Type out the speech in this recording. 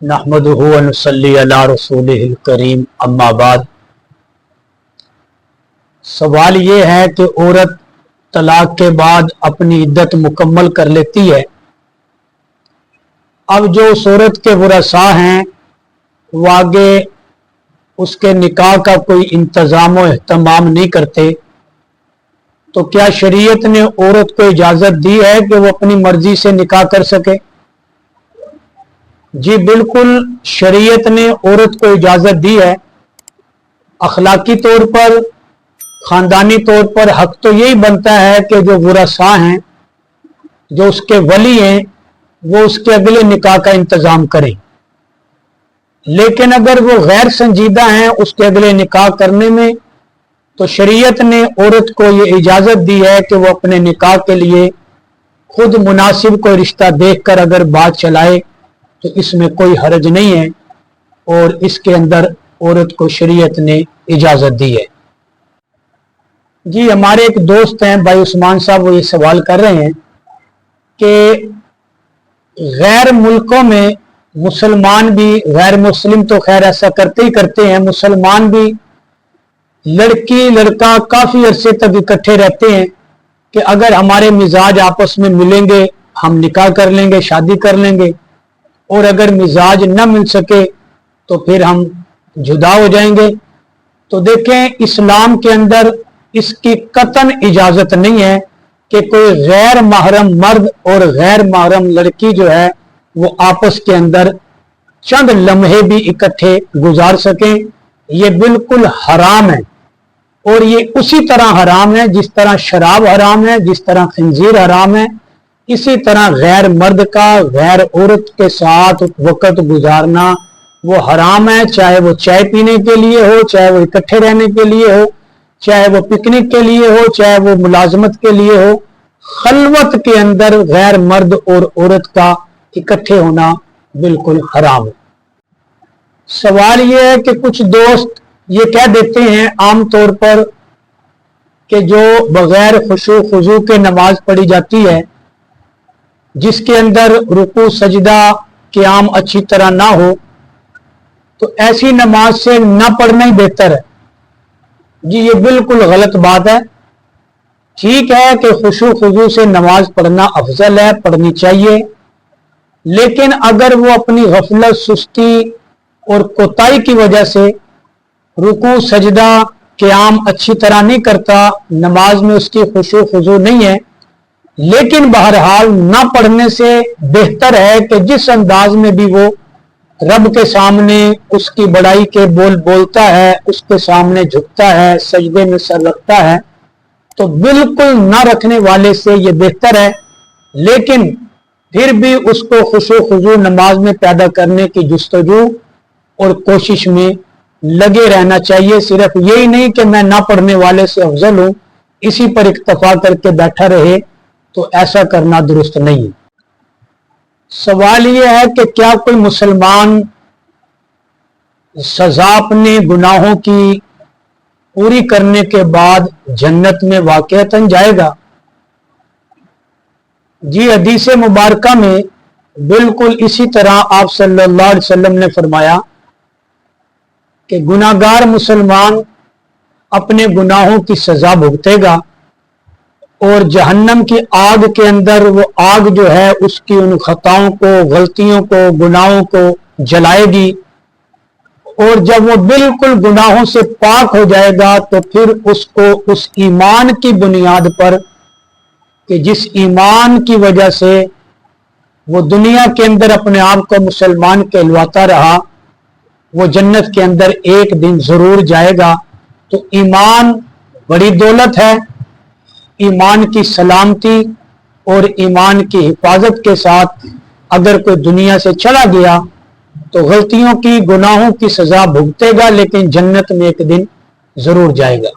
नहमदुहु व नुसल्ली अला रसूलिहिल करीम, अम्मा बाद। सवाल ये है कि औरत तलाक के बाद अपनी इद्दत मुकम्मल कर लेती है। अब जो उस औरत के वरसा हैं वो आगे उसके निकाह का कोई इंतज़ाम व एहतमाम नहीं करते, तो क्या शरीयत ने औरत को इजाज़त दी है कि वो अपनी मर्जी से निकाह कर सके? जी बिल्कुल, शरीयत ने औरत को इजाज़त दी है। अखलाकी तौर पर, ख़ानदानी तौर पर हक तो यही बनता है कि जो वरसा हैं, जो उसके वली हैं, वो उसके अगले निकाह का इंतज़ाम करें। लेकिन अगर वो गैर संजीदा हैं उसके अगले निकाह करने में, तो शरीयत ने औरत को ये इजाज़त दी है कि वो अपने निकाह के लिए खुद मुनासिब कोई रिश्ता देखकर अगर बात चलाए तो इसमें कोई हर्ज नहीं है, और इसके अंदर औरत को शरीयत ने इजाज़त दी है। जी हमारे एक दोस्त हैं भाई उस्मान साहब, वो ये सवाल कर रहे हैं कि गैर मुल्कों में मुसलमान भी, गैर मुस्लिम तो खैर ऐसा करते ही करते हैं, मुसलमान भी लड़की लड़का काफ़ी अरसे तक इकट्ठे रहते हैं कि अगर हमारे मिजाज आपस में मिलेंगे हम निकाह कर लेंगे, शादी कर लेंगे, और अगर मिजाज न मिल सके तो फिर हम जुदा हो जाएंगे। तो देखें, इस्लाम के अंदर इसकी कतन इजाज़त नहीं है कि कोई गैर महरम मर्द और गैर महरम लड़की जो है वो आपस के अंदर चंद लम्हे भी इकट्ठे गुजार सकें। ये बिल्कुल हराम है, और ये उसी तरह हराम है जिस तरह शराब हराम है, जिस तरह खंजीर हराम है। इसी तरह गैर मर्द का गैर औरत के साथ वक़्त गुजारना वो हराम है, चाहे वो चाय पीने के लिए हो, चाहे वो इकट्ठे रहने के लिए हो, चाहे वो पिकनिक के लिए हो, चाहे वो मुलाजमत के लिए हो। खलवत के अंदर गैर मर्द और औरत का इकट्ठे होना बिल्कुल हराम है। सवाल यह है कि कुछ दोस्त ये कह देते हैं आम तौर पर कि जो बगैर खुशू खुजू के नमाज पढ़ी जाती है, जिसके अंदर रुकू सजदा क़याम अच्छी तरह ना हो, तो ऐसी नमाज से ना पढ़ना ही बेहतर है। जी ये बिल्कुल गलत बात है। ठीक है कि खुशू खुजू से नमाज पढ़ना अफजल है, पढ़नी चाहिए, लेकिन अगर वो अपनी गफलत, सुस्ती और कोताही की वजह से रुकू सजदा क़याम अच्छी तरह नहीं करता, नमाज में उसकी खुशू खुजू नहीं है, लेकिन बहरहाल ना पढ़ने से बेहतर है कि जिस अंदाज में भी वो रब के सामने उसकी बड़ाई के बोल बोलता है, उसके सामने झुकता है, सजदे में सर रखता है, तो बिल्कुल ना रखने वाले से ये बेहतर है। लेकिन फिर भी उसको खुशू खुजू नमाज में पैदा करने की जुस्तजू और कोशिश में लगे रहना चाहिए। सिर्फ यही नहीं कि मैं ना पढ़ने वाले से अफजल हूं, इसी पर इक्तफा करके बैठा रहे, तो ऐसा करना दुरुस्त नहीं है। सवाल यह है कि क्या कोई मुसलमान सजा अपने गुनाहों की पूरी करने के बाद जन्नत में वाक़अतन जाएगा? जी हदीस मुबारका में बिल्कुल इसी तरह आप सल्लल्लाहु अलैहि वसल्लम ने फरमाया कि गुनाहगार मुसलमान अपने गुनाहों की सजा भुगतेगा और जहन्नम की आग के अंदर वो आग जो है उसकी उन खताओं को, गलतियों को, गुनाहों को जलाएगी, और जब वो बिल्कुल गुनाहों से पाक हो जाएगा तो फिर उसको उस ईमान की बुनियाद पर, कि जिस ईमान की वजह से वो दुनिया के अंदर अपने आप को मुसलमान कहलवाता रहा, वो जन्नत के अंदर एक दिन जरूर जाएगा। तो ईमान बड़ी दौलत है। ईमान की सलामती और ईमान की हिफाजत के साथ अगर कोई दुनिया से चला गया तो गलतियों की, गुनाहों की सजा भुगतेगा, लेकिन जन्नत में एक दिन जरूर जाएगा।